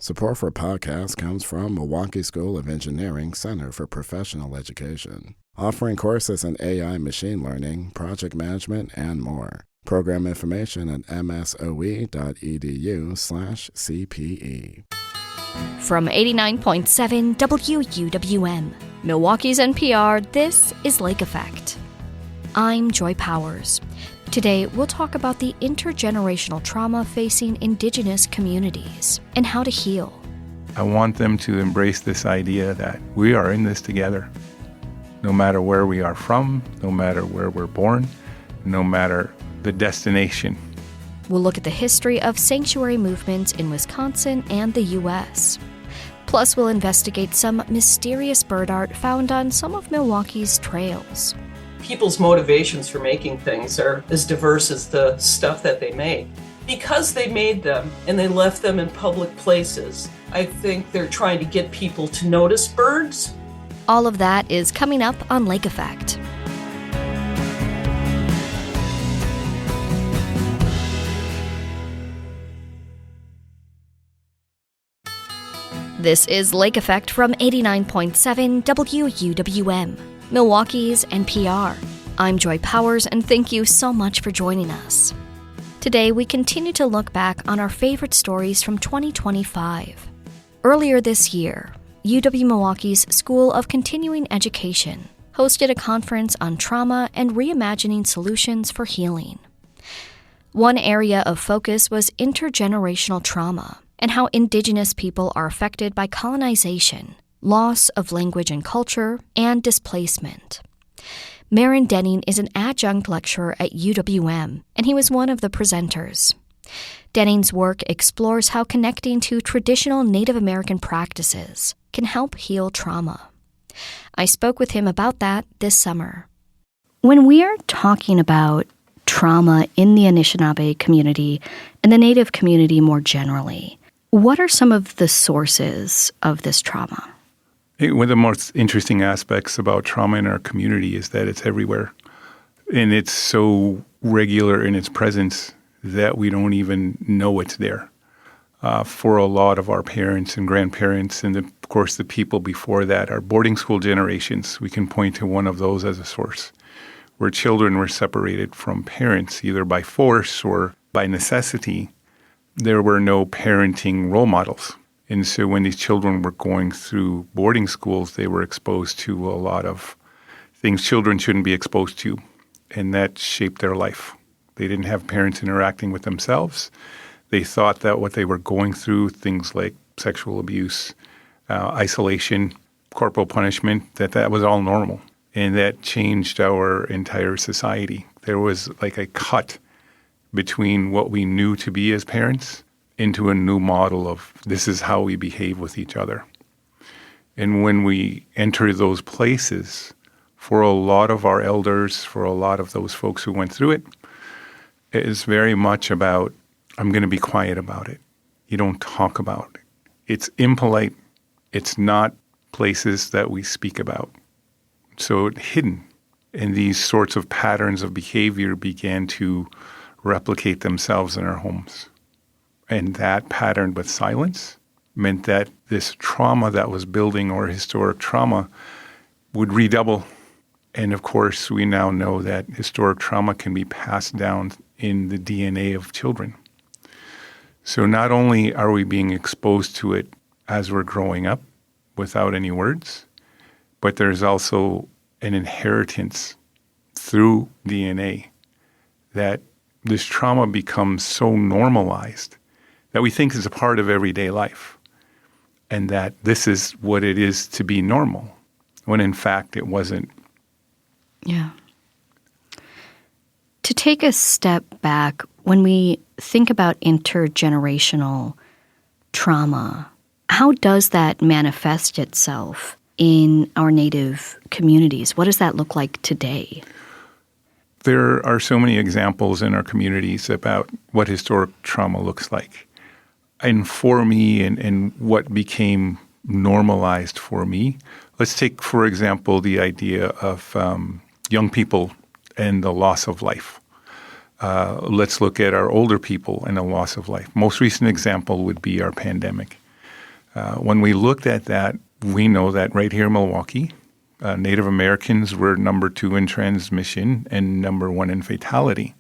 Support for podcasts comes from Milwaukee School of Engineering Center for Professional Education, offering courses in AI machine learning, project management, and more. Program information at msoe.edu/CPE. From 89.7 WUWM, Milwaukee's NPR, this is Lake Effect. I'm Joy Powers. Today, we'll talk about the intergenerational trauma facing Indigenous communities and how to heal. I want them to embrace this idea that we are in this together. No matter where we are from, no matter where we're born, no matter the destination. We'll look at the history of sanctuary movements in Wisconsin and the U.S. Plus, we'll investigate some mysterious bird art found on some of Milwaukee's trails. People's motivations for making things are as diverse as the stuff that they make. Because they made them and they left them in public places, I think they're trying to get people to notice birds. All of that is coming up on Lake Effect. This is Lake Effect from 89.7 WUWM, Milwaukee's NPR. I'm Joy Powers, and thank you so much for joining us. Today, we continue to look back on our favorite stories from 2025. Earlier this year, UW-Milwaukee's School of Continuing Education hosted a conference on trauma and reimagining solutions for healing. One area of focus was intergenerational trauma and how Indigenous people are affected by colonization, loss of language and culture, and displacement. Marin Denning is an adjunct lecturer at UWM, and he was one of the presenters. Denning's work explores how connecting to traditional Native American practices can help heal trauma. I spoke with him about that this summer. When we are talking about trauma in the Anishinaabe community and the Native community more generally, what are some of the sources of this trauma? One of the most interesting aspects about trauma in our community is that it's everywhere. And it's so regular in its presence that we don't even know it's there. For a lot of our parents and grandparents, and of course the people before that, our boarding school generations, we can point to one of those as a source, where children were separated from parents, either by force or by necessity. There were no parenting role models. And so when these children were going through boarding schools, they were exposed to a lot of things children shouldn't be exposed to, and that shaped their life. They didn't have parents interacting with themselves. They thought that what they were going through, things like sexual abuse, isolation, corporal punishment, that was all normal. And that changed our entire society. There was like a cut between what we knew to be as parents into a new model of this is how we behave with each other. And when we enter those places, for a lot of our elders, for a lot of those folks who went through it, it is very much about, I'm going to be quiet about it. You don't talk about it. It's impolite. It's not places that we speak about. So it's hidden. And these sorts of patterns of behavior began to replicate themselves in our homes. And that pattern with silence meant that this trauma that was building, or historic trauma, would redouble. And of course, we now know that historic trauma can be passed down in the DNA of children. So not only are we being exposed to it as we're growing up without any words, but there's also an inheritance through DNA that this trauma becomes so normalized that we think is a part of everyday life, and that this is what it is to be normal, when in fact it wasn't. Yeah. To take a step back, when we think about intergenerational trauma, how does that manifest itself in our Native communities? What does that look like today? There are so many examples in our communities about what historic trauma looks like. And for me, and what became normalized for me, let's take, for example, the idea of young people and the loss of life. Let's look at our older people and the loss of life. Most recent example would be our pandemic. When we looked at that, we know that right here in Milwaukee, Native Americans were number 2 in transmission and number 1 in fatality.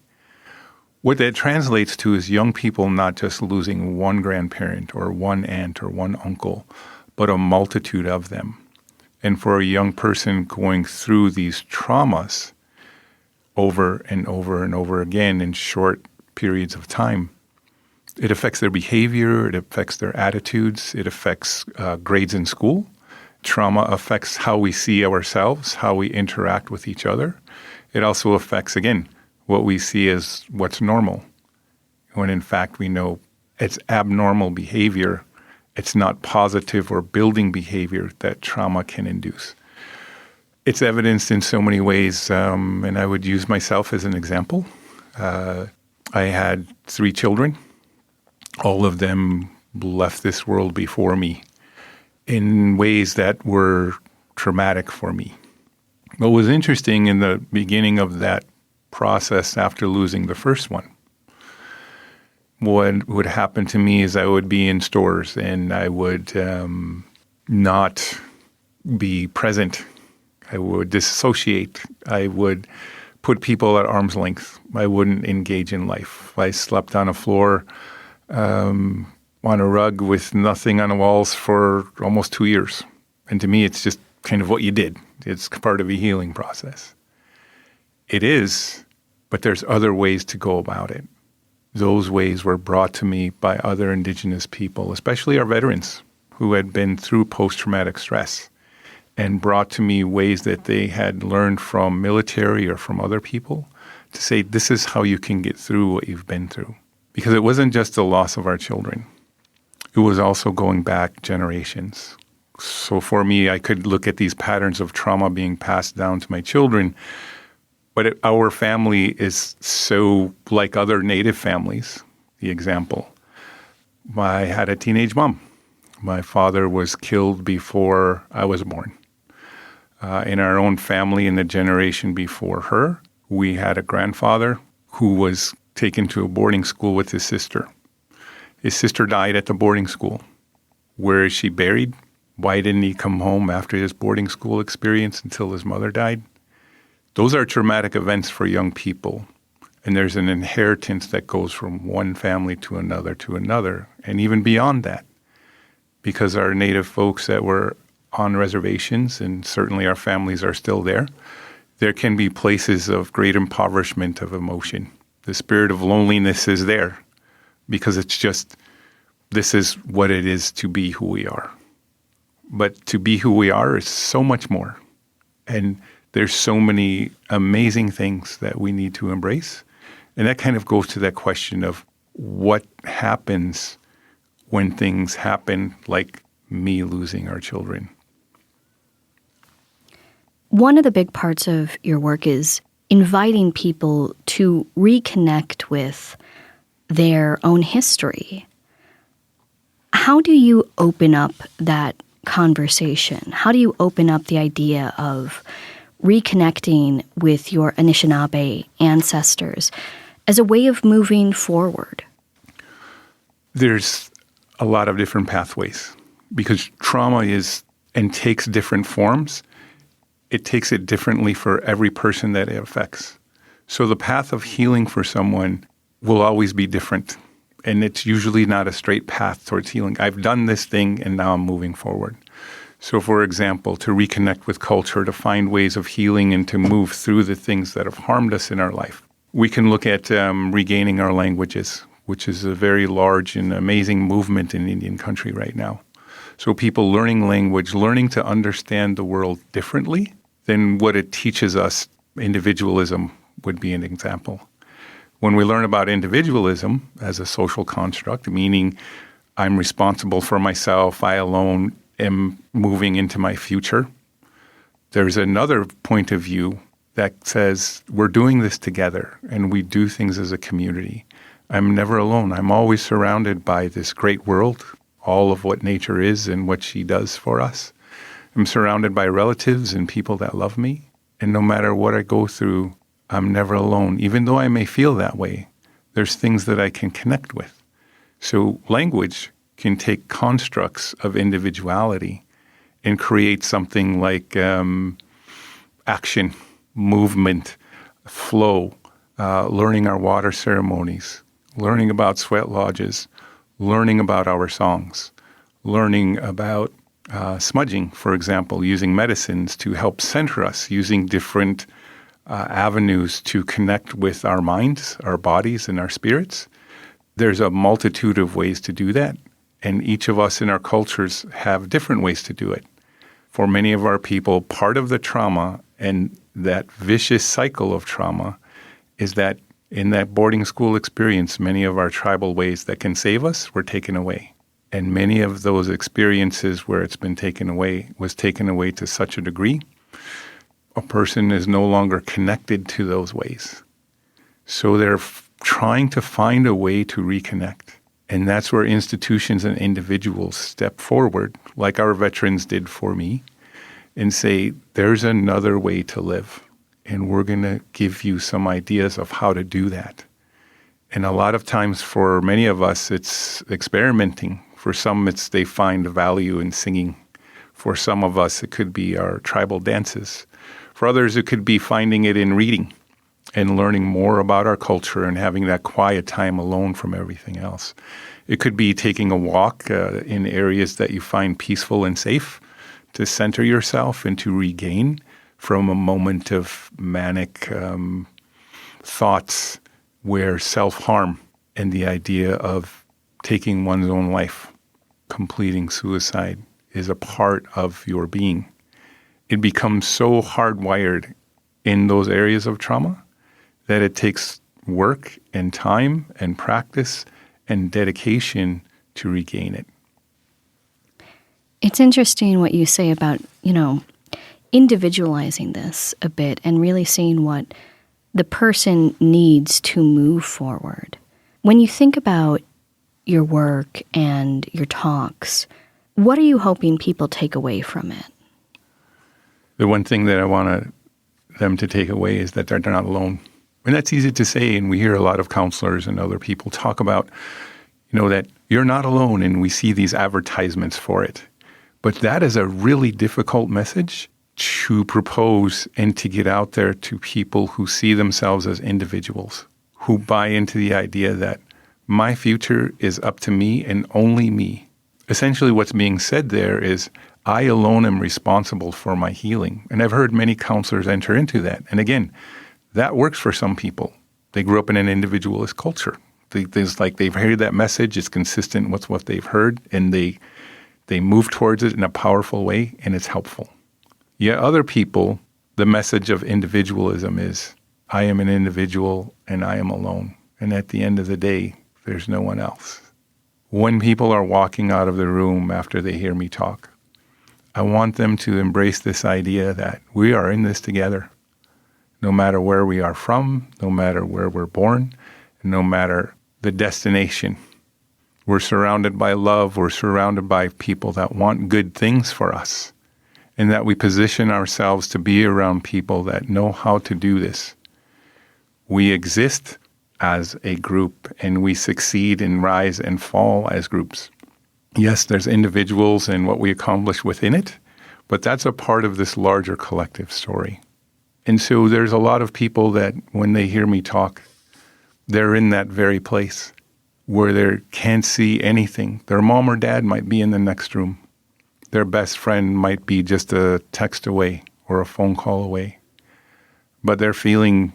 What that translates to is young people not just losing one grandparent or one aunt or one uncle, but a multitude of them. And for a young person going through these traumas over and over and over again in short periods of time, it affects their behavior, it affects their attitudes, it affects grades in school. Trauma affects how we see ourselves, how we interact with each other. It also affects, again, what we see as what's normal, when in fact we know it's abnormal behavior. It's not positive or building behavior that trauma can induce. It's evidenced in so many ways, and I would use myself as an example. I had 3 children. All of them left this world before me in ways that were traumatic for me. What was interesting in the beginning of that process after losing the first one, what would happen to me is I would be in stores and I would not be present. I would disassociate. I would put people at arm's length. I wouldn't engage in life. I slept on a floor on a rug with nothing on the walls for almost 2 years. And to me, it's just kind of what you did. It's part of a healing process. It is, but there's other ways to go about it. Those ways were brought to me by other Indigenous people, especially our veterans who had been through post-traumatic stress, and brought to me ways that they had learned from military or from other people to say, this is how you can get through what you've been through. Because it wasn't just the loss of our children. It was also going back generations. So for me, I could look at these patterns of trauma being passed down to my children. But our family is so like other Native families. The example, I had a teenage mom. My father was killed before I was born. In our own family, in the generation before her, we had a grandfather who was taken to a boarding school with his sister. His sister died at the boarding school. Where is she buried? Why didn't he come home after his boarding school experience until his mother died? Those are traumatic events for young people. And there's an inheritance that goes from one family to another, and even beyond that. Because our Native folks that were on reservations, and certainly our families are still there can be places of great impoverishment of emotion. The spirit of loneliness is there because it's just, this is what it is to be who we are. But to be who we are is so much more. And there's so many amazing things that we need to embrace. And that kind of goes to that question of what happens when things happen like me losing our children. One of the big parts of your work is inviting people to reconnect with their own history. How do you open up that conversation? How do you open up the idea of reconnecting with your Anishinaabe ancestors as a way of moving forward? There's a lot of different pathways because trauma is and takes different forms. It takes it differently for every person that it affects. So the path of healing for someone will always be different. And it's usually not a straight path towards healing. I've done this thing and now I'm moving forward. So for example, to reconnect with culture, to find ways of healing and to move through the things that have harmed us in our life. We can look at regaining our languages, which is a very large and amazing movement in Indian country right now. So people learning language, learning to understand the world differently than what it teaches us. Individualism would be an example. When we learn about individualism as a social construct, meaning I'm responsible for myself, I alone am moving into my future, there's another point of view that says we're doing this together and we do things as a community. I'm never alone. I'm always surrounded by this great world, all of what nature is and what she does for us. I'm surrounded by relatives and people that love me. And no matter what I go through, I'm never alone. Even though I may feel that way, there's things that I can connect with. So language can take constructs of individuality and create something like action, movement, flow, learning our water ceremonies, learning about sweat lodges, learning about our songs, learning about smudging, for example, using medicines to help center us, using different avenues to connect with our minds, our bodies, and our spirits. There's a multitude of ways to do that, and each of us in our cultures have different ways to do it. For many of our people, part of the trauma and that vicious cycle of trauma is that in that boarding school experience, many of our tribal ways that can save us were taken away. And many of those experiences where it's been taken away was taken away to such a degree, a person is no longer connected to those ways. So they're trying to find a way to reconnect. And that's where institutions and individuals step forward, like our veterans did for me, and say, there's another way to live. And we're going to give you some ideas of how to do that. And a lot of times for many of us, it's experimenting. For some, it's they find value in singing. For some of us, it could be our tribal dances. For others, it could be finding it in reading and learning more about our culture and having that quiet time alone from everything else. It could be taking a walk in areas that you find peaceful and safe to center yourself and to regain from a moment of manic thoughts where self-harm and the idea of taking one's own life, completing suicide, is a part of your being. It becomes so hardwired in those areas of trauma that it takes work and time and practice and dedication to regain it. It's interesting what you say about, individualizing this a bit and really seeing what the person needs to move forward. When you think about your work and your talks, what are you hoping people take away from it? The one thing that I want them to take away is that they're not alone. And that's easy to say, and we hear a lot of counselors and other people talk about, that you're not alone, and we see these advertisements for it. But that is a really difficult message to propose and to get out there to people who see themselves as individuals, who buy into the idea that my future is up to me and only me. Essentially what's being said there is, I alone am responsible for my healing. And I've heard many counselors enter into that. And again, that works for some people. They grew up in an individualist culture. They've heard that message, it's consistent with what they've heard, and they move towards it in a powerful way, and it's helpful. Yet other people, the message of individualism is, I am an individual and I am alone. And at the end of the day, there's no one else. When people are walking out of the room after they hear me talk, I want them to embrace this idea that we are in this together. No matter where we are from, no matter where we're born, no matter the destination. We're surrounded by love, we're surrounded by people that want good things for us, and that we position ourselves to be around people that know how to do this. We exist as a group, and we succeed and rise and fall as groups. Yes, there's individuals and what we accomplish within it, but that's a part of this larger collective story. And so there's a lot of people that when they hear me talk, they're in that very place where they can't see anything. Their mom or dad might be in the next room. Their best friend might be just a text away or a phone call away. But they're feeling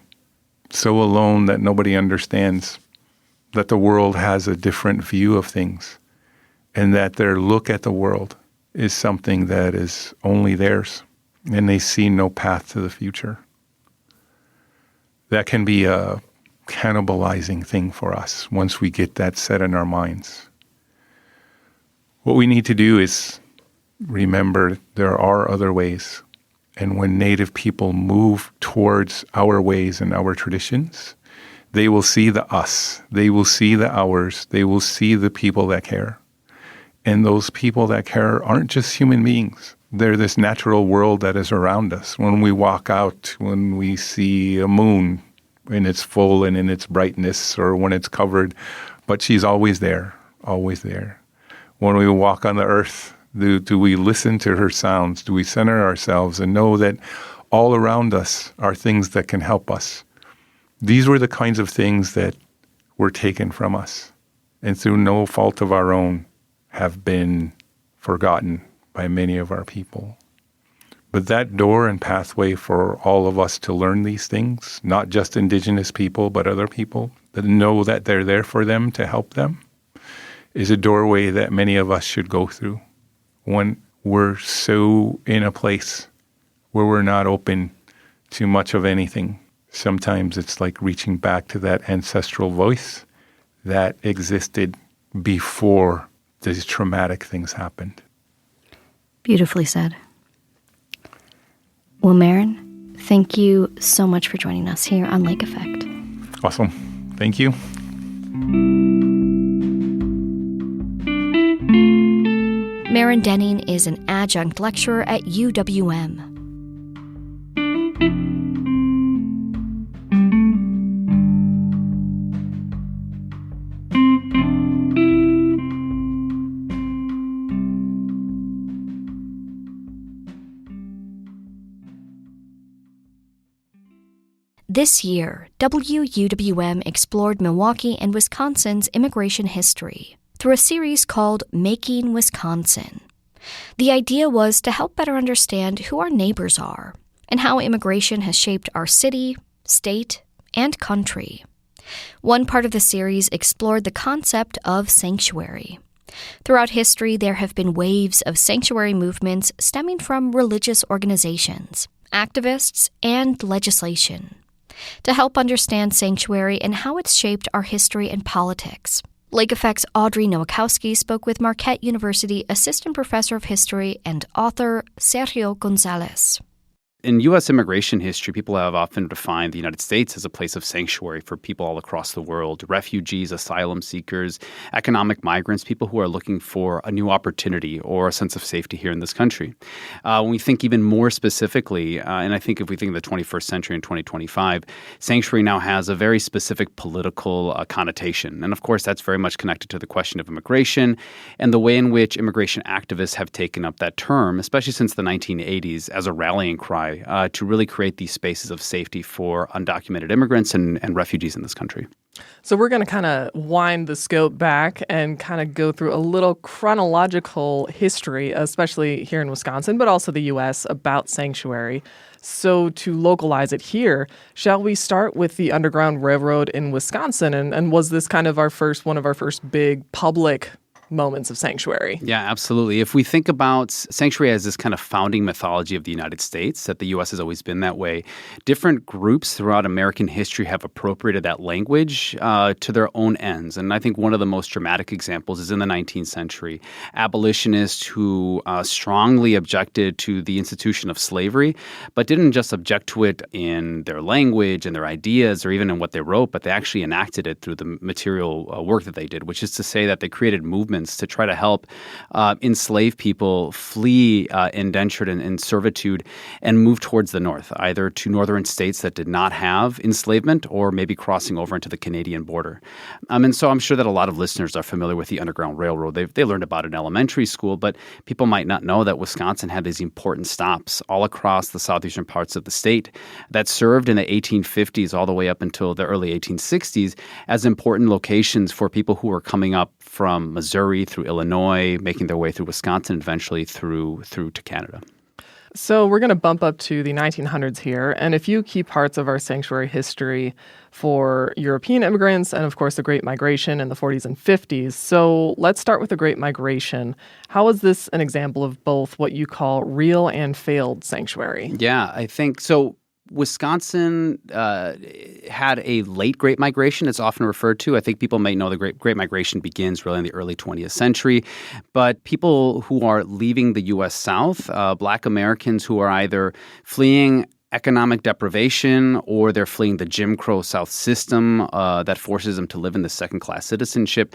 so alone that nobody understands, that the world has a different view of things, and that their look at the world is something that is only theirs, and they see no path to the future. That can be a cannibalizing thing for us once we get that set in our minds. What we need to do is remember there are other ways. And when Native people move towards our ways and our traditions, they will see the us, they will see the ours, they will see the people that care. And those people that care aren't just human beings. They're this natural world that is around us. When we walk out, when we see a moon in its full and in its brightness, or when it's covered, but she's always there, always there. When we walk on the earth, do we listen to her sounds? Do we center ourselves and know that all around us are things that can help us? These were the kinds of things that were taken from us, and through no fault of our own have been forgotten by many of our people. But that door and pathway for all of us to learn these things, not just Indigenous people, but other people, that know that they're there for them to help them, is a doorway that many of us should go through. When we're so in a place where we're not open to much of anything, sometimes it's like reaching back to that ancestral voice that existed before these traumatic things happened. Beautifully said. Well, Maren, thank you so much for joining us here on Lake Effect. Awesome. Thank you. Maren Denning is an adjunct lecturer at UWM. This year, WUWM explored Milwaukee and Wisconsin's immigration history through a series called Making Wisconsin. The idea was to help better understand who our neighbors are and how immigration has shaped our city, state, and country. One part of the series explored the concept of sanctuary. Throughout history, there have been waves of sanctuary movements stemming from religious organizations, activists, and legislation. To help understand sanctuary and how it's shaped our history and politics, Lake Effect's Audrey Nowakowski spoke with Marquette University Assistant Professor of History and author Sergio Gonzalez. In U.S. immigration history, people have often defined the United States as a place of sanctuary for people all across the world, refugees, asylum seekers, economic migrants, people who are looking for a new opportunity or a sense of safety here in this country. When we think even more specifically, and I think if we think of the 21st century and 2025, sanctuary now has a very specific political connotation. And of course, that's very much connected to the question of immigration and the way in which immigration activists have taken up that term, especially since the 1980s, as a rallying cry to really create these spaces of safety for undocumented immigrants and refugees in this country. So we're going to kind of wind the scope back and kind of go through a little chronological history, especially here in Wisconsin, but also the U.S., about sanctuary. So to localize it here, shall we start with the Underground Railroad in Wisconsin? And was this kind of one of our first big public moments of sanctuary? Yeah, absolutely. If we think about sanctuary as this kind of founding mythology of the United States, that the U.S. has always been that way, different groups throughout American history have appropriated that language to their own ends. And I think one of the most dramatic examples is in the 19th century. Abolitionists who strongly objected to the institution of slavery, but didn't just object to it in their language and their ideas or even in what they wrote, but they actually enacted it through the material work that they did, which is to say that they created movements to try to help enslaved people flee indentured and servitude and move towards the north, either to northern states that did not have enslavement or maybe crossing over into the Canadian border. And so I'm sure that a lot of listeners are familiar with the Underground Railroad. They learned about it in elementary school, but people might not know that Wisconsin had these important stops all across the southeastern parts of the state that served in the 1850s all the way up until the early 1860s as important locations for people who were coming up from Missouri through Illinois, making their way through Wisconsin, eventually through to Canada. So we're going to bump up to the 1900s here, and a few key parts of our sanctuary history for European immigrants and, of course, the Great Migration in the 40s and 50s. So let's start with the Great Migration. How is this an example of both what you call real and failed sanctuary? Yeah, I think so. Wisconsin had a late Great Migration, it's often referred to. I think people may know the Great Migration begins really in the early 20th century. But people who are leaving the U.S. South, Black Americans who are either fleeing economic deprivation, or they're fleeing the Jim Crow South system that forces them to live in the second-class citizenship,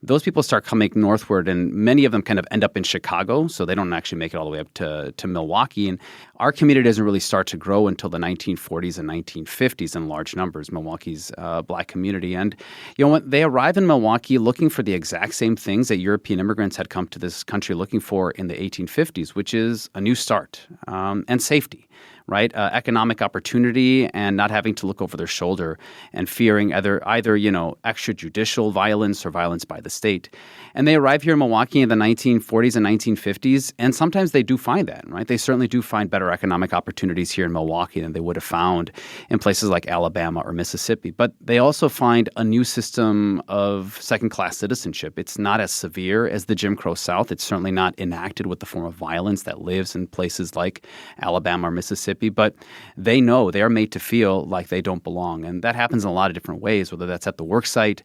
those people start coming northward, and many of them kind of end up in Chicago, so they don't actually make it all the way up to Milwaukee. And our community doesn't really start to grow until the 1940s and 1950s in large numbers, Milwaukee's Black community. And, when they arrive in Milwaukee looking for the exact same things that European immigrants had come to this country looking for in the 1850s, which is a new start and safety. Right, economic opportunity and not having to look over their shoulder and fearing either extrajudicial violence or violence by the state. And they arrive here in Milwaukee in the 1940s and 1950s, and sometimes they do find that, right? They certainly do find better economic opportunities here in Milwaukee than they would have found in places like Alabama or Mississippi. But they also find a new system of second-class citizenship. It's not as severe as the Jim Crow South. It's certainly not enacted with the form of violence that lives in places like Alabama or Mississippi. But they know they are made to feel like they don't belong. And that happens in a lot of different ways, whether that's at the work site,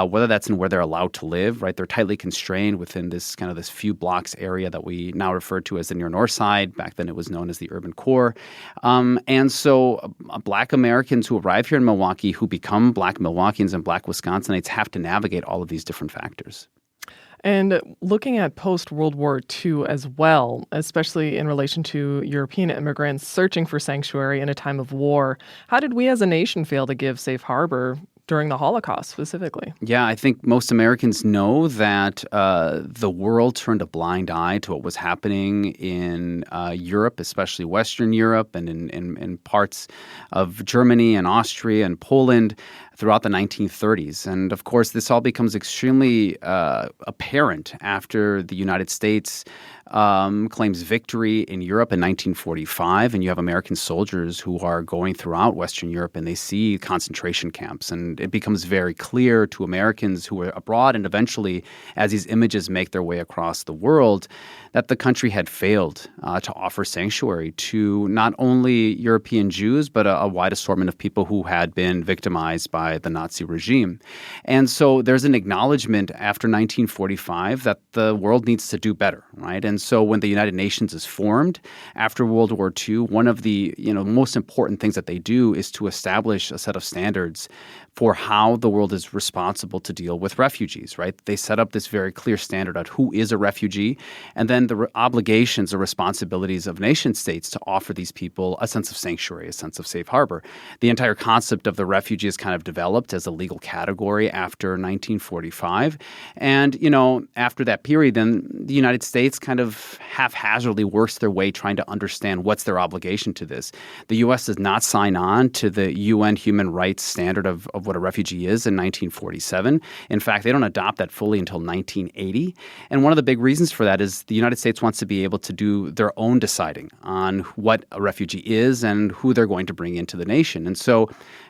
whether that's in where they're allowed to live, right? They're tightly constrained within this few blocks area that we now refer to as the near north side. Back then it was known as the urban core. And so Black Americans who arrive here in Milwaukee, who become Black Milwaukeeans and Black Wisconsinites, have to navigate all of these different factors. And looking at post-World War II as well, especially in relation to European immigrants searching for sanctuary in a time of war, how did we as a nation fail to give safe harbor during the Holocaust specifically? Yeah, I think most Americans know that the world turned a blind eye to what was happening in Europe, especially Western Europe and in parts of Germany and Austria and Poland throughout the 1930s. And of course, this all becomes extremely apparent after the United States claims victory in Europe in 1945, and you have American soldiers who are going throughout Western Europe and they see concentration camps. And it becomes very clear to Americans who are abroad, and eventually as these images make their way across the world, that the country had failed to offer sanctuary to not only European Jews, but a wide assortment of people who had been victimized by the Nazi regime. And so there's an acknowledgement after 1945 that the world needs to do better, right? And so when the United Nations is formed after World War II, one of the most important things that they do is to establish a set of standards for how the world is responsible to deal with refugees, right? They set up this very clear standard on who is a refugee, and then the obligations or responsibilities of nation states to offer these people a sense of sanctuary, a sense of safe harbor. The entire concept of the refugee is kind of developed as a legal category after 1945. And, after that period, then the United States kind of haphazardly works their way trying to understand what's their obligation to this. The U.S. does not sign on to the UN human rights standard of what a refugee is in 1947. In fact, they don't adopt that fully until 1980. And one of the big reasons for that is the United States wants to be able to do their own deciding on what a refugee is and who they're going to bring into the nation. And so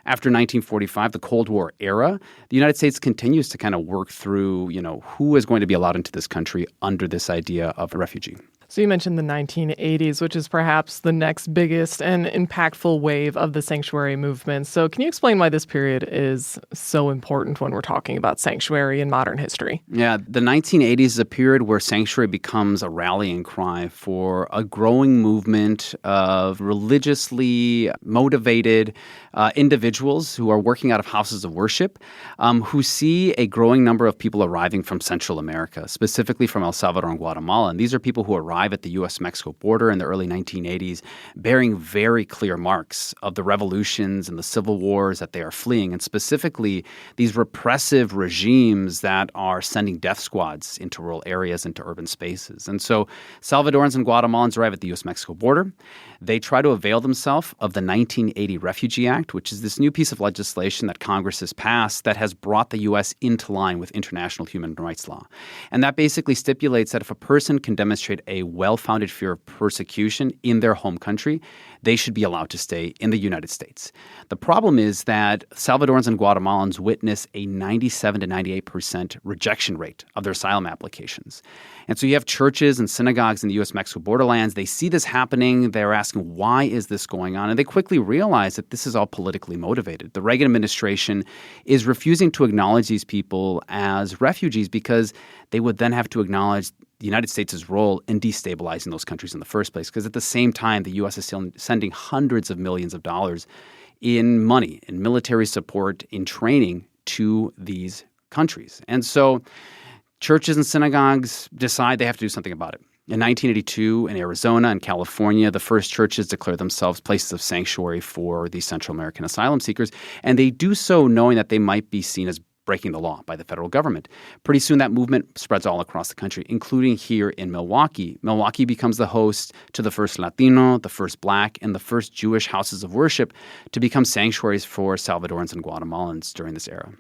after 1945, the Cold War era, the United States continues to kind of work through, who is going to be allowed into this country under this idea of a refugee. So you mentioned the 1980s, which is perhaps the next biggest and impactful wave of the sanctuary movement. So can you explain why this period is so important when we're talking about sanctuary in modern history? Yeah, the 1980s is a period where sanctuary becomes a rallying cry for a growing movement of religiously motivated individuals who are working out of houses of worship, who see a growing number of people arriving from Central America, specifically from El Salvador and Guatemala. And these are people who arrive at the U.S.-Mexico border in the early 1980s, bearing very clear marks of the revolutions and the civil wars that they are fleeing, and specifically these repressive regimes that are sending death squads into rural areas, into urban spaces. And so Salvadorans and Guatemalans arrive at the U.S.-Mexico border. They try to avail themselves of the 1980 Refugee Act, which is this new piece of legislation that Congress has passed that has brought the U.S. into line with international human rights law. And that basically stipulates that if a person can demonstrate a well-founded fear of persecution in their home country, they should be allowed to stay in the United States. The problem is that Salvadorans and Guatemalans witness a 97 to 98% rejection rate of their asylum applications. And so you have churches and synagogues in the U.S.-Mexico borderlands. They see this happening. They're asking, why is this going on? And they quickly realize that this is all politically motivated. The Reagan administration is refusing to acknowledge these people as refugees because they would then have to acknowledge the United States' role in destabilizing those countries in the first place. Because at the same time, the U.S. is still sending hundreds of millions of dollars in money, in military support, in training to these countries. And so churches and synagogues decide they have to do something about it. In 1982, in Arizona and California, the first churches declared themselves places of sanctuary for these Central American asylum seekers, and they do so knowing that they might be seen as breaking the law by the federal government. Pretty soon that movement spreads all across the country, including here in Milwaukee. Milwaukee becomes the host to the first Latino, the first Black, and the first Jewish houses of worship to become sanctuaries for Salvadorans and Guatemalans during this era.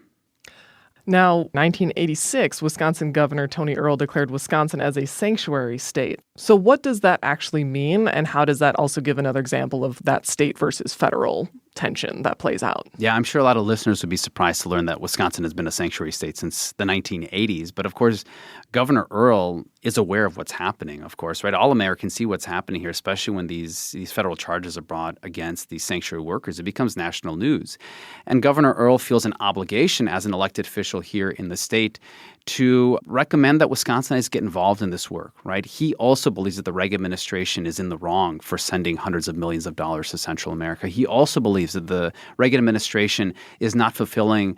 Now, 1986, Wisconsin Governor Tony Earl declared Wisconsin as a sanctuary state. So what does that actually mean, and how does that also give another example of that state versus federal tension that plays out? Yeah, I'm sure a lot of listeners would be surprised to learn that Wisconsin has been a sanctuary state since the 1980s. But of course, Governor Earl is aware of what's happening, of course, right? All Americans see what's happening here, especially when these federal charges are brought against these sanctuary workers. It becomes national news. And Governor Earl feels an obligation as an elected official here in the state to recommend that Wisconsinites get involved in this work, right? He also believes that the Reagan administration is in the wrong for sending hundreds of millions of dollars to Central America. He also believes that the Reagan administration is not fulfilling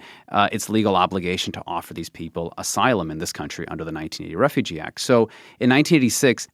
its legal obligation to offer these people asylum in this country under the 1980 Refugee Act. So in 1986,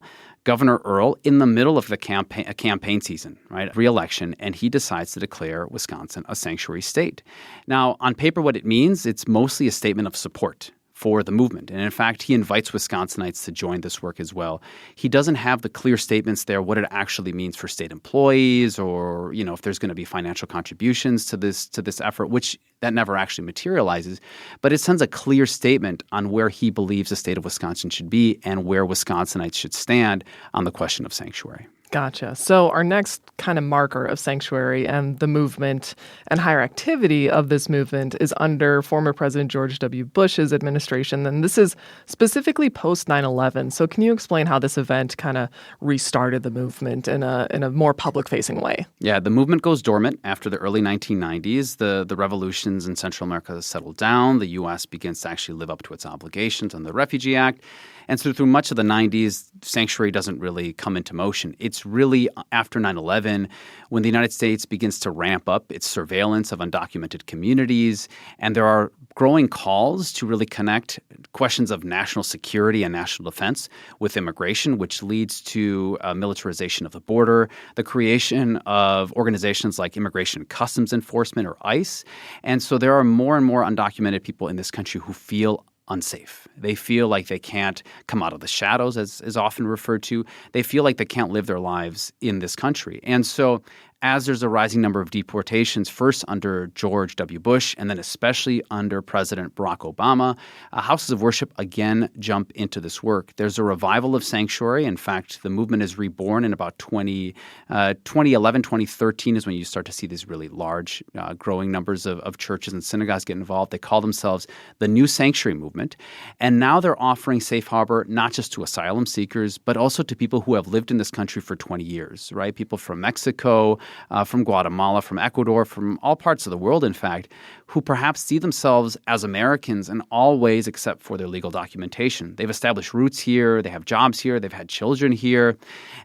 Governor Earl, in the middle of the campaign season, right, re-election, and he decides to declare Wisconsin a sanctuary state. Now, on paper, what it means, it's mostly a statement of support for the movement. And in fact, he invites Wisconsinites to join this work as well. He doesn't have the clear statements there, what it actually means for state employees or, if there's going to be financial contributions to this effort, which that never actually materializes. But it sends a clear statement on where he believes the state of Wisconsin should be and where Wisconsinites should stand on the question of sanctuary. Gotcha. So our next kind of marker of sanctuary and the movement and higher activity of this movement is under former President George W. Bush's administration. And this is specifically post 9/11. So can you explain how this event kind of restarted the movement in a more public-facing way? Yeah, the movement goes dormant after the early 1990s. The revolutions in Central America settled down. The U.S. begins to actually live up to its obligations under the Refugee Act. And so through much of the 90s, sanctuary doesn't really come into motion. It's really after 9/11 when the United States begins to ramp up its surveillance of undocumented communities. And there are growing calls to really connect questions of national security and national defense with immigration, which leads to militarization of the border, the creation of organizations like Immigration and Customs Enforcement, or ICE. And so there are more and more undocumented people in this country who feel unsafe. They feel like they can't come out of the shadows, as is often referred to. They feel like they can't live their lives in this country. And so as there's a rising number of deportations, first under George W. Bush and then especially under President Barack Obama, houses of worship again jump into this work. There's a revival of sanctuary. In fact, the movement is reborn in about 2011, 2013 is when you start to see these really large, growing numbers of churches and synagogues get involved. They call themselves the New Sanctuary Movement. And now they're offering safe harbor not just to asylum seekers, but also to people who have lived in this country for 20 years, right? People from Mexico, from Guatemala, from Ecuador, from all parts of the world, in fact, who perhaps see themselves as Americans in all ways except for their legal documentation. They've established roots here, they have jobs here, they've had children here,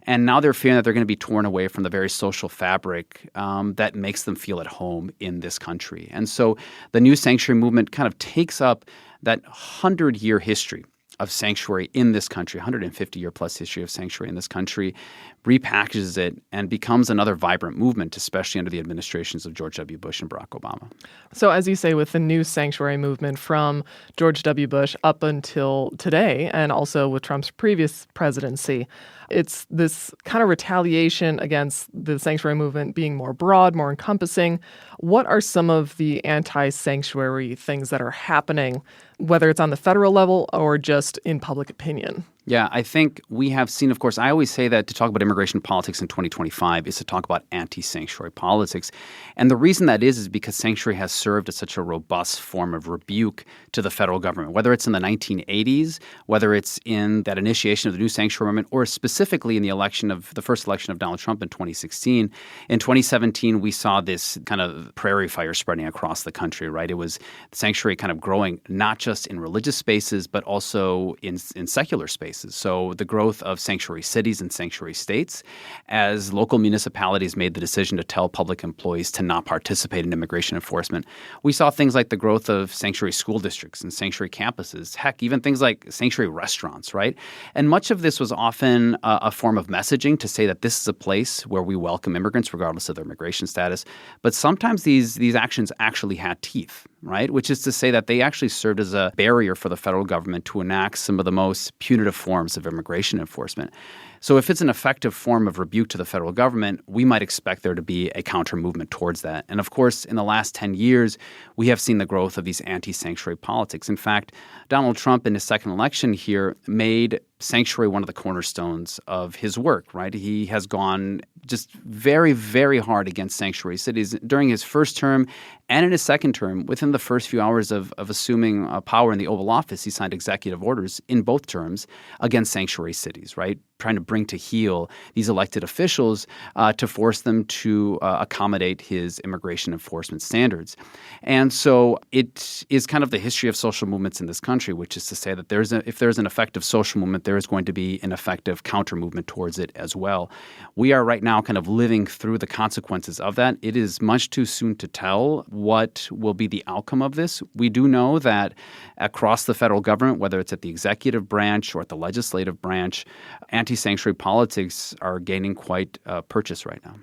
and now they're fearing that they're going to be torn away from the very social fabric that makes them feel at home in this country. And so the New Sanctuary Movement kind of takes up that 100-year history of sanctuary in this country, 150-year-plus history of sanctuary in this country, repackages it, and becomes another vibrant movement, especially under the administrations of George W. Bush and Barack Obama. So as you say, with the New Sanctuary Movement from George W. Bush up until today, and also with Trump's previous presidency, it's this kind of retaliation against the sanctuary movement being more broad, more encompassing. What are some of the anti-sanctuary things that are happening, whether it's on the federal level or just in public opinion? Yeah, I think we have seen, of course, I always say that to talk about immigration politics in 2025 is to talk about anti-sanctuary politics. And the reason that is because sanctuary has served as such a robust form of rebuke to the federal government, whether it's in the 1980s, whether it's in that initiation of the New Sanctuary Movement, or specifically in the first election of Donald Trump in 2016. In 2017, we saw this kind of prairie fire spreading across the country, right? It was sanctuary kind of growing not just in religious spaces, but also in secular spaces. spaces. So the growth of sanctuary cities and sanctuary states, as local municipalities made the decision to tell public employees to not participate in immigration enforcement. We saw things like the growth of sanctuary school districts and sanctuary campuses, heck, even things like sanctuary restaurants, right? And much of this was often a form of messaging to say that this is a place where we welcome immigrants regardless of their immigration status. But sometimes these actions actually had teeth, right? Which is to say that they actually served as a barrier for the federal government to enact some of the most punitive forms of immigration enforcement. So if it's an effective form of rebuke to the federal government, we might expect there to be a counter-movement towards that. And of course, in the last 10 years, we have seen the growth of these anti-sanctuary politics. In fact, Donald Trump in his second election here made sanctuary one of the cornerstones of his work, right? He has gone just very, very hard against sanctuary cities. During his first term and in his second term, within the first few hours of assuming power in the Oval Office, he signed executive orders in both terms against sanctuary cities, right? Trying to bring to heel these elected officials to force them to accommodate his immigration enforcement standards. And so it is kind of the history of social movements in this country, which is to say that if there's an effective social movement, there is going to be an effective counter-movement towards it as well. We are right now kind of living through the consequences of that. It is much too soon to tell what will be the outcome of this. We do know that across the federal government, whether it's at the executive branch or at the legislative branch, anti-sanctuary politics are gaining quite purchase right now.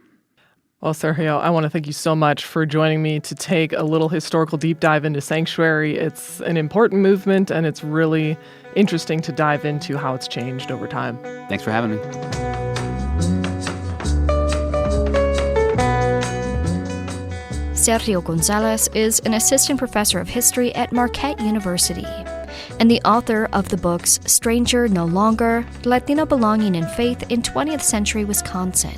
Well, Sergio, I want to thank you so much for joining me to take a little historical deep dive into sanctuary. It's an important movement, and it's really interesting to dive into how it's changed over time. Thanks for having me. Sergio Gonzalez is an assistant professor of history at Marquette University and the author of the books Stranger No Longer, Latino Belonging and Faith in 20th Century Wisconsin,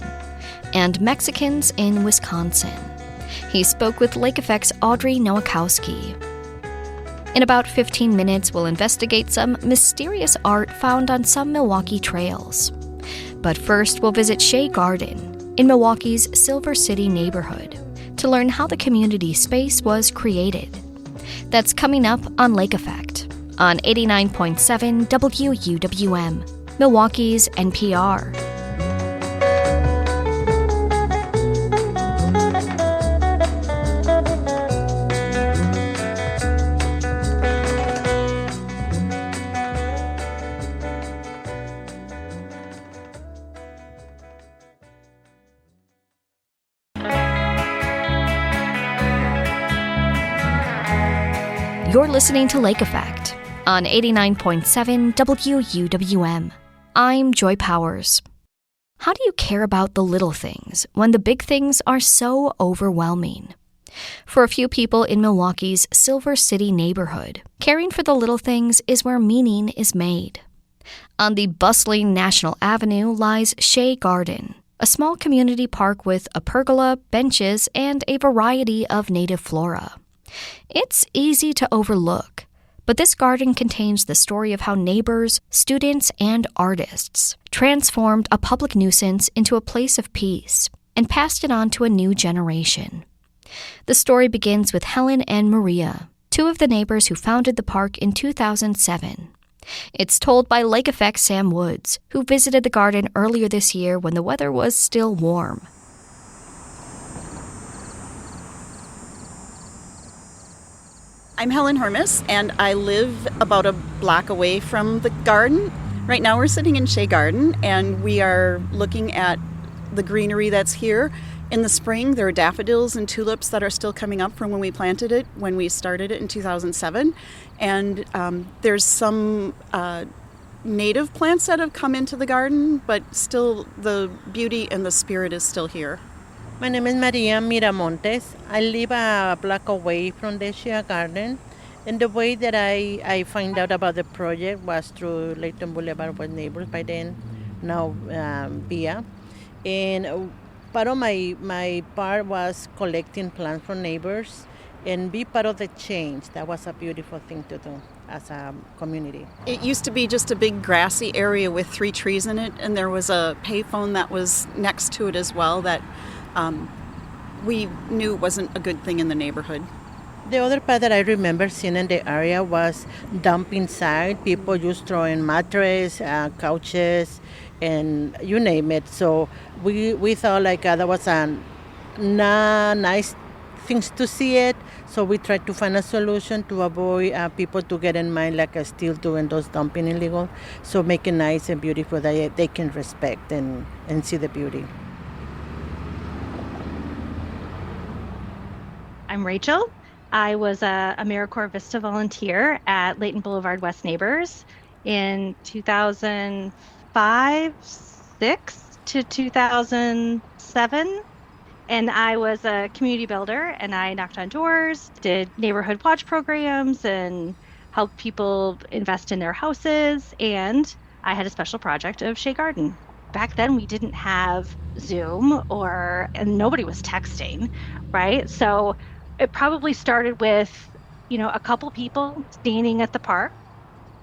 and Mexicans in Wisconsin. He spoke with Lake Effect's Audrey Nowakowski. In about 15 minutes, we'll investigate some mysterious art found on some Milwaukee trails. But first, we'll visit Shea Garden in Milwaukee's Silver City neighborhood to learn how the community space was created. That's coming up on Lake Effect on 89.7 WUWM, Milwaukee's NPR. You're listening to Lake Effect on 89.7 WUWM. I'm Joy Powers. How do you care about the little things when the big things are so overwhelming? For a few people in Milwaukee's Silver City neighborhood, caring for the little things is where meaning is made. On the bustling National Avenue lies Shea Garden, a small community park with a pergola, benches, and a variety of native flora. It's easy to overlook, but this garden contains the story of how neighbors, students, and artists transformed a public nuisance into a place of peace and passed it on to a new generation. The story begins with Helen and Maria, two of the neighbors who founded the park in 2007. It's told by Lake Effect Sam Woods, who visited the garden earlier this year when the weather was still warm. I'm Helen Hermes, and I live about a block away from the garden. Right now we're sitting in Shea Garden, and we are looking at the greenery that's here. In the spring, there are daffodils and tulips that are still coming up from when we planted it, when we started it in 2007. And there's some native plants that have come into the garden, but still the beauty and the spirit is still here. My name is Maria Miramontes. I live a block away from the Shea Garden. And the way that I find out about the project was through Layton Boulevard with Neighbors, by then, now VIA. And part of my part was collecting plants from neighbors and be part of the change. That was a beautiful thing to do as a community. It used to be just a big grassy area with 3 trees in it, and there was a payphone that was next to it as well that we knew wasn't a good thing in the neighborhood. The other part that I remember seeing in the area was dumping site. People just throwing mattress, couches, and you name it. So we thought like that was a nice things to see it. So we tried to find a solution to avoid people to get in mind like still doing those dumping illegal. So make it nice and beautiful that they can respect and see the beauty. I'm Rachel. I was a AmeriCorps Vista volunteer at Layton Boulevard West Neighbors in 2005, 6 to 2007. And I was a community builder, and I knocked on doors, did neighborhood watch programs, and helped people invest in their houses. And I had a special project of Shea Garden. Back then, we didn't have Zoom and nobody was texting, right? So it probably started with, a couple people standing at the park,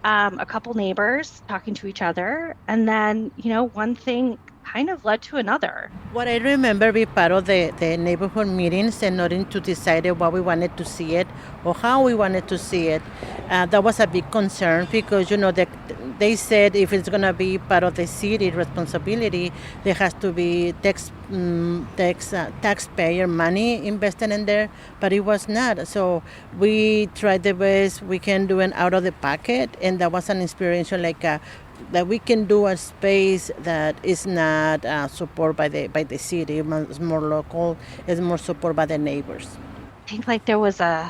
a couple neighbors talking to each other, and then, one thing kind of led to another. What I remember be part of the neighborhood meetings and nothing to decide what we wanted to see it or how we wanted to see it. That was a big concern because, they said if it's going to be part of the city responsibility, there has to be taxpayer money invested in there, but it was not. So we tried the best we can do it out of the pocket, and that was an inspiration that we can do a space that is not supported by the city. It's more local. It's more supported by the neighbors. I think there was a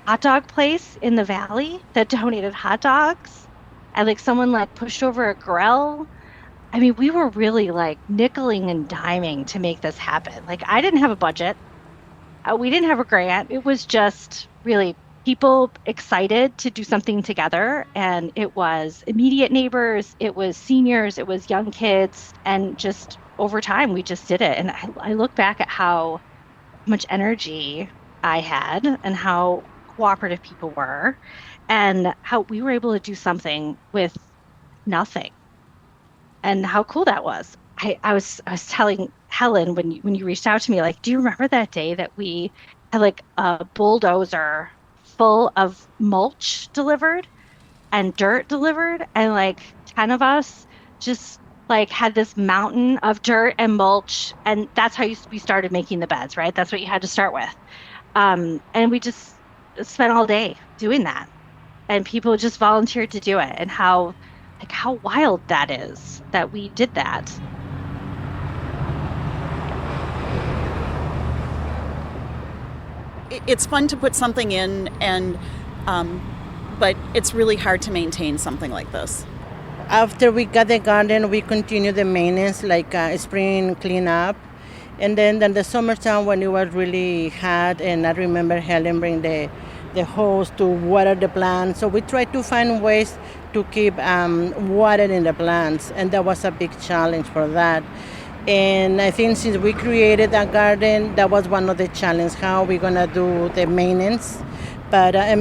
hot dog place in the valley that donated hot dogs, and someone pushed over a grill. I mean, we were really nickeling and diming to make this happen. I didn't have a budget. We didn't have a grant. It was just really people excited to do something together. And it was immediate neighbors, it was seniors, it was young kids. And just over time, we just did it. And I look back at how much energy I had and how cooperative people were and how we were able to do something with nothing and how cool that was. I was telling Helen when you reached out to me, do you remember that day that we had a bulldozer full of mulch delivered and dirt delivered, and 10 of us just had this mountain of dirt and mulch, and that's how we started making the beds, right? That's what you had to start with. And we just spent all day doing that, and people just volunteered to do it, and how wild that is that we did that. It's fun to put something in, but it's really hard to maintain something like this. After we got the garden, we continue the maintenance, spring cleanup. And then the summertime when it was really hot, and I remember Helen bring the hose to water the plants. So we tried to find ways to keep watering the plants, and that was a big challenge for that. And I think since we created that garden, that was one of the challenges, how we're going to do the maintenance. But I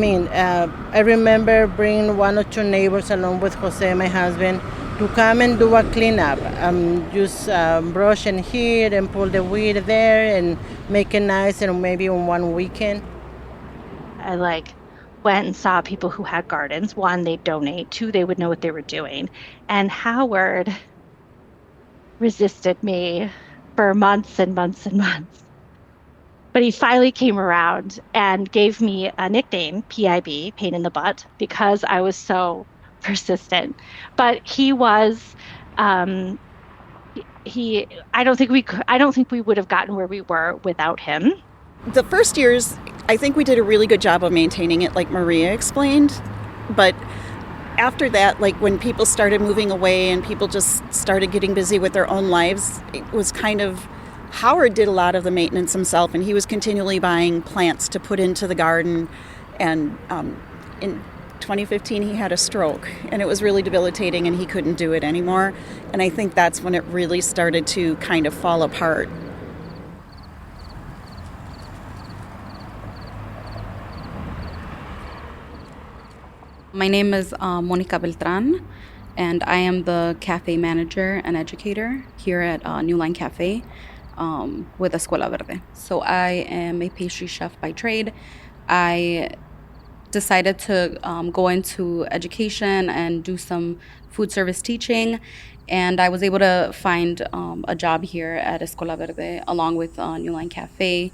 remember bringing one or two neighbors along with Jose, my husband, to come and do a cleanup. Just brush in here and pull the weed there and make it nice, and maybe on one weekend. I went and saw people who had gardens. One, they'd donate. Two, they would know what they were doing. And Howard resisted me for months and months and months. But he finally came around and gave me a nickname, PIB, pain in the butt, because I was so persistent. But he was, I don't think we would have gotten where we were without him. The first years, I think we did a really good job of maintaining it, like Maria explained. But after that, when people started moving away and people just started getting busy with their own lives, it was Howard did a lot of the maintenance himself, and he was continually buying plants to put into the garden. And in 2015, he had a stroke, and it was really debilitating, and he couldn't do it anymore. And I think that's when it really started to kind of fall apart. My name is Monica Beltran, and I am the cafe manager and educator here at New Line Cafe with Escuela Verde. So I am a pastry chef by trade. I decided to go into education and do some food service teaching. And I was able to find a job here at Escola Verde along with New Line Cafe,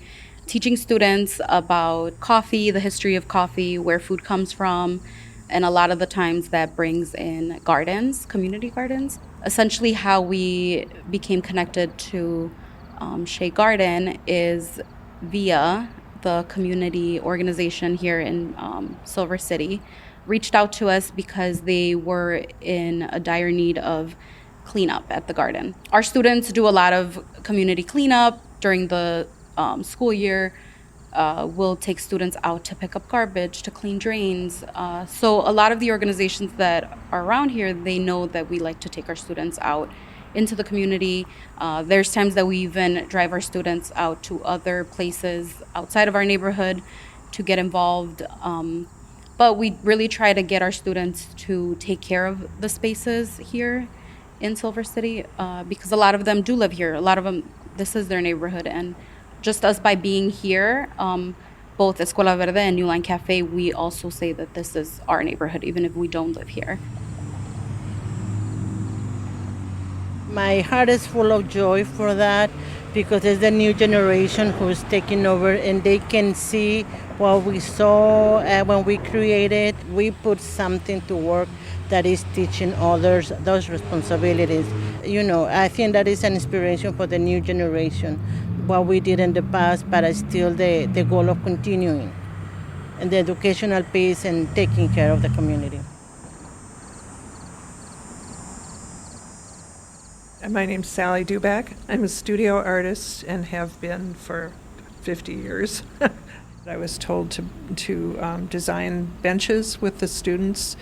teaching students about coffee, the history of coffee, where food comes from, and a lot of the times that brings in gardens, community gardens. Essentially how we became connected to Shea Garden is via the community organization here in Silver City reached out to us because they were in a dire need of cleanup at the garden. Our students do a lot of community cleanup during the school year. We'll take students out to pick up garbage, to clean drains. So a lot of the organizations that are around here, they know that we like to take our students out into the community. There's times that we even drive our students out to other places outside of our neighborhood to get involved. But we really try to get our students to take care of the spaces here in Silver City because a lot of them do live here. A lot of them, this is their neighborhood. And just us by being here, both Escola Verde and New Line Cafe, we also say that this is our neighborhood, even if we don't live here. My heart is full of joy for that because it's the new generation who's taking over and they can see what we saw when we created. We put something to work that is teaching others those responsibilities. I think that is an inspiration for the new generation, what we did in the past, but still the goal of continuing and the educational piece and taking care of the community. My name's Sally Duback. I'm a studio artist and have been for 50 years. I was told to design benches with the students,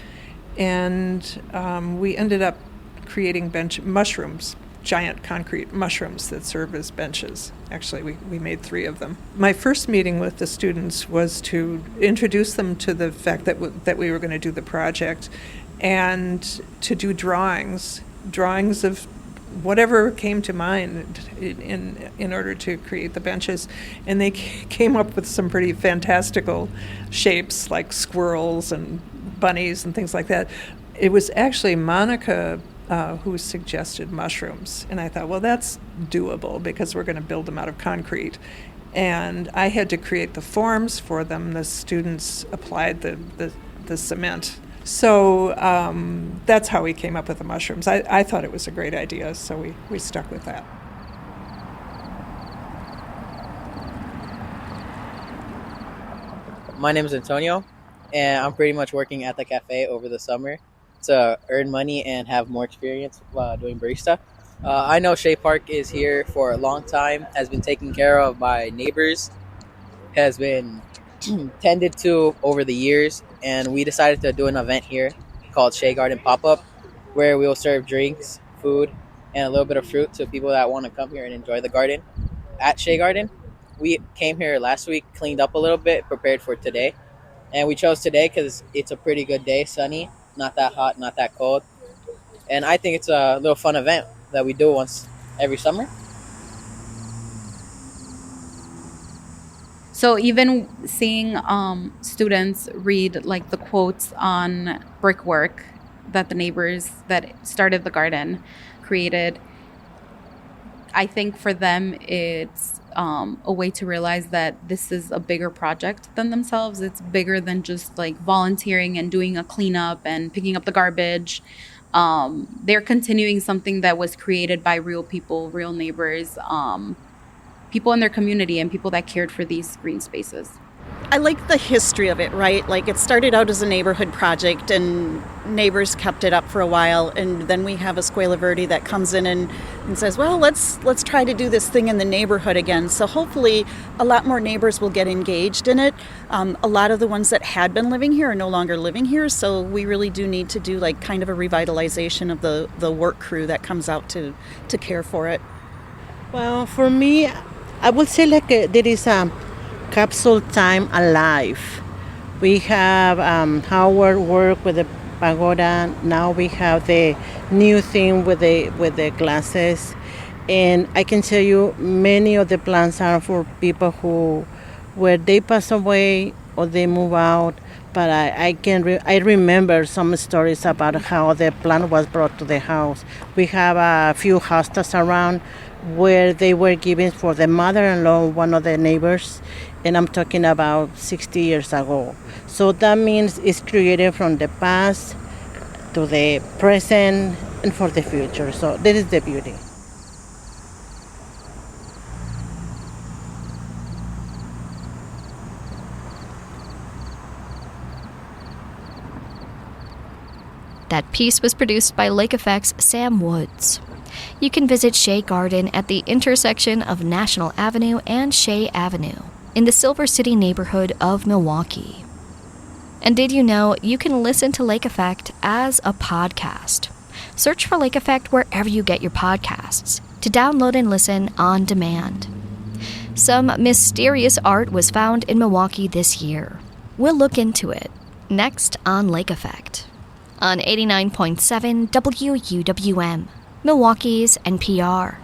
and we ended up creating mushrooms, giant concrete mushrooms that serve as benches. Actually, we made 3 of them. My first meeting with the students was to introduce them to the fact that we were going to do the project and to do drawings of whatever came to mind in order to create the benches. And they came up with some pretty fantastical shapes like squirrels and bunnies and things like that. It was actually Monica who suggested mushrooms. And I thought, well, that's doable because we're going to build them out of concrete. And I had to create the forms for them. The students applied the cement. So that's how we came up with the mushrooms. I thought it was a great idea, so we stuck with that. My name is Antonio, and I'm pretty much working at the cafe over the summer to earn money and have more experience doing barista. I know Shea Park is here for a long time, has been taken care of by neighbors, has been tended to over the years, and we decided to do an event here called Shea Garden Pop-Up, where we will serve drinks, food, and a little bit of fruit to people that want to come here and enjoy the garden at Shea Garden. We came here last week, cleaned up a little bit, prepared for today, and we chose today because it's a pretty good day, sunny, not that hot, not that cold, and I think it's a little fun event that we do once every summer. So even seeing students read like the quotes on brickwork that the neighbors that started the garden created, I think for them it's a way to realize that this is a bigger project than themselves. It's bigger than just like volunteering and doing a cleanup and picking up the garbage. They're continuing something that was created by real people, real neighbors, people in their community and people that cared for these green spaces. I like the history of it, right? Like it started out as a neighborhood project and neighbors kept it up for a while, and then we have Escuela Verde that comes in and says, well, let's try to do this thing in the neighborhood again. So hopefully a lot more neighbors will get engaged in it. A lot of the ones that had been living here are no longer living here, so we really do need to do like kind of a revitalization of the work crew that comes out to care for it. Well, for me, I would say like there is a capsule time alive. We have Howard work with the pagoda. Now we have the new thing with the glasses, and I can tell you many of the plants are for people who, where they pass away or they move out. But I remember some stories about how the plant was brought to the house. We have a few hostas around where they were given for the mother-in-law, one of the neighbors, and I'm talking about 60 years ago. So that means it's created from the past to the present and for the future. So that is the beauty. That piece was produced by Lake Effect's Sam Woods. You can visit Shea Garden at the intersection of National Avenue and Shea Avenue in the Silver City neighborhood of Milwaukee. And did you know you can listen to Lake Effect as a podcast? Search for Lake Effect wherever you get your podcasts to download and listen on demand. Some mysterious art was found in Milwaukee this year. We'll look into it next on Lake Effect on 89.7 WUWM, Milwaukee's NPR.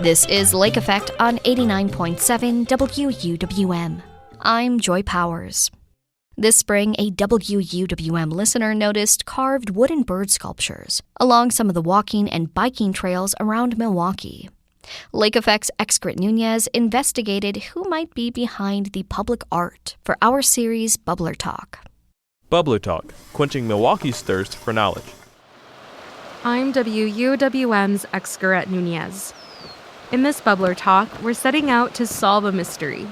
This is Lake Effect on 89.7 WUWM. I'm Joy Powers. This spring, a WUWM listener noticed carved wooden bird sculptures along some of the walking and biking trails around Milwaukee. Lake Effect's Excret Nunez investigated who might be behind the public art for our series Bubbler Talk. Bubbler Talk, quenching Milwaukee's thirst for knowledge. I'm WUWM's Excret Nunez. In this Bubbler Talk, we're setting out to solve a mystery.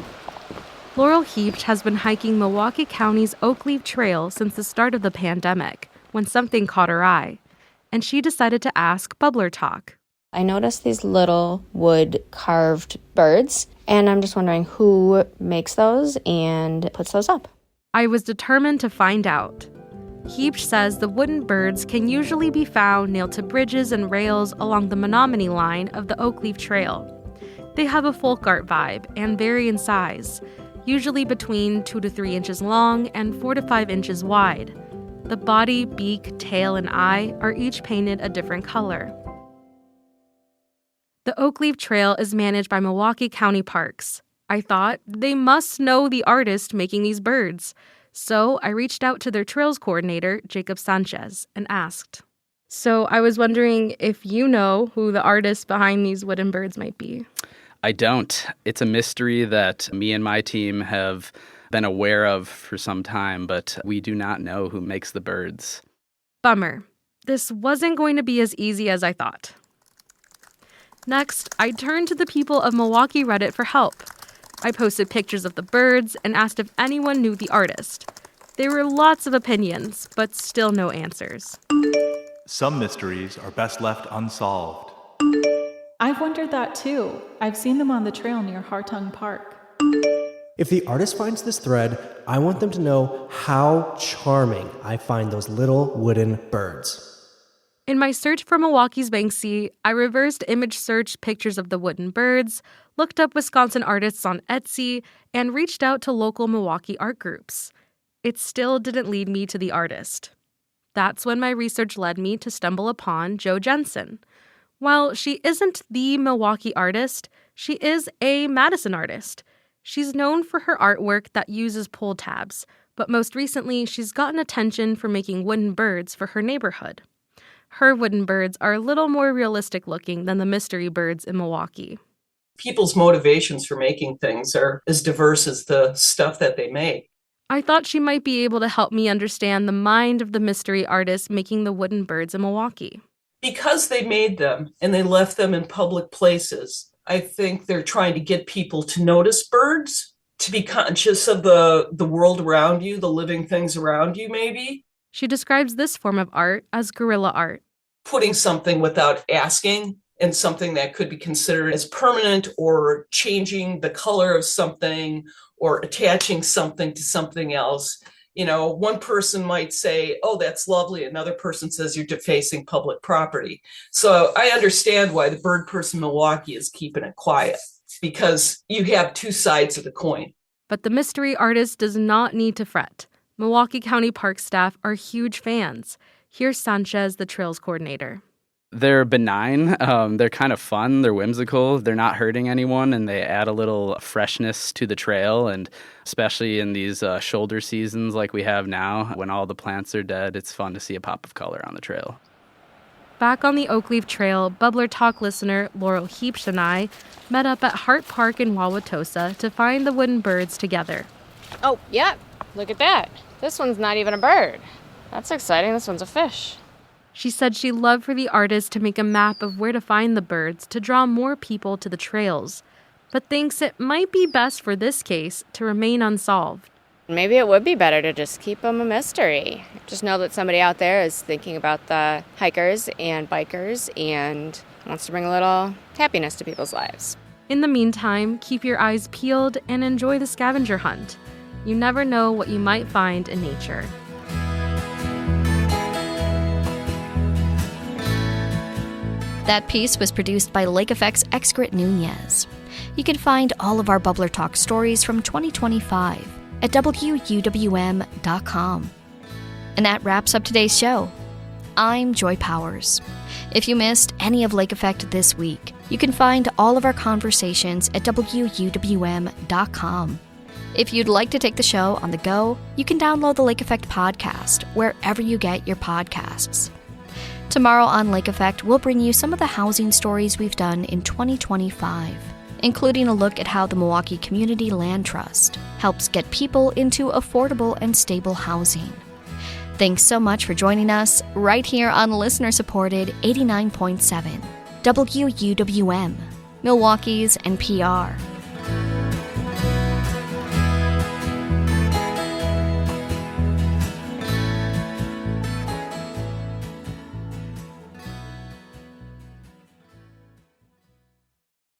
Laurel Heapch has been hiking Milwaukee County's Oakleaf Trail since the start of the pandemic, when something caught her eye, and she decided to ask Bubbler Talk. I noticed these little wood carved birds, and I'm just wondering who makes those and puts those up. I was determined to find out. Heapch says the wooden birds can usually be found nailed to bridges and rails along the Menominee line of the Oakleaf Trail. They have a folk art vibe and vary in size, usually between 2 to 3 inches long and 4 to 5 inches wide. The body, beak, tail, and eye are each painted a different color. The Oakleaf Trail is managed by Milwaukee County Parks. I thought they must know the artist making these birds. So I reached out to their trails coordinator, Jacob Sanchez, and asked. So I was wondering if you know who the artist behind these wooden birds might be. I don't. It's a mystery that me and my team have been aware of for some time, but we do not know who makes the birds. Bummer. This wasn't going to be as easy as I thought. Next, I turned to the people of Milwaukee Reddit for help. I posted pictures of the birds and asked if anyone knew the artist. There were lots of opinions, but still no answers. Some mysteries are best left unsolved. I've wondered that too. I've seen them on the trail near Hartung Park. If the artist finds this thread, I want them to know how charming I find those little wooden birds. In my search for Milwaukee's Banksy, I reversed image searched pictures of the wooden birds, looked up Wisconsin artists on Etsy, and reached out to local Milwaukee art groups. It still didn't lead me to the artist. That's when my research led me to stumble upon Jo Jensen. While she isn't the Milwaukee artist, she is a Madison artist. She's known for her artwork that uses pull tabs, but most recently she's gotten attention for making wooden birds for her neighborhood. Her wooden birds are a little more realistic looking than the mystery birds in Milwaukee. People's motivations for making things are as diverse as the stuff that they make. I thought she might be able to help me understand the mind of the mystery artist making the wooden birds in Milwaukee. Because they made them and they left them in public places, I think they're trying to get people to notice birds, to be conscious of the world around you, the living things around you, maybe. She describes this form of art as guerrilla art. Putting something without asking, and something that could be considered as permanent, or changing the color of something, or attaching something to something else. You know, one person might say, oh, that's lovely. Another person says you're defacing public property. So I understand why the bird person in Milwaukee is keeping it quiet. because you have two sides of the coin. But the mystery artist does not need to fret. Milwaukee County Park staff are huge fans. Here's Sanchez, the trails coordinator. They're benign. They're kind of fun. They're whimsical. They're not hurting anyone, and they add a little freshness to the trail. And especially in these shoulder seasons like we have now, when all the plants are dead, it's fun to see a pop of color on the trail. Back on the Oakleaf Trail, Bubbler Talk listener Laurel Heapsh and I met up at Hart Park in Wauwatosa to find the wooden birds together. Oh, yeah. Look at that. This one's not even a bird. That's exciting. This one's a fish. She said she'd love for the artist to make a map of where to find the birds to draw more people to the trails, but thinks it might be best for this case to remain unsolved. Maybe it would be better to just keep them a mystery. Just know that somebody out there is thinking about the hikers and bikers and wants to bring a little happiness to people's lives. In the meantime, keep your eyes peeled and enjoy the scavenger hunt. You never know what you might find in nature. That piece was produced by Lake Effect's Excret Nunez. You can find all of our Bubbler Talk stories from 2025 at wuwm.com. And that wraps up today's show. I'm Joy Powers. If you missed any of Lake Effect this week, you can find all of our conversations at wuwm.com. If you'd like to take the show on the go, you can download the Lake Effect podcast wherever you get your podcasts. Tomorrow on Lake Effect, we'll bring you some of the housing stories we've done in 2025, including a look at how the Milwaukee Community Land Trust helps get people into affordable and stable housing. Thanks so much for joining us right here on listener-supported 89.7 WUWM, Milwaukee's NPR.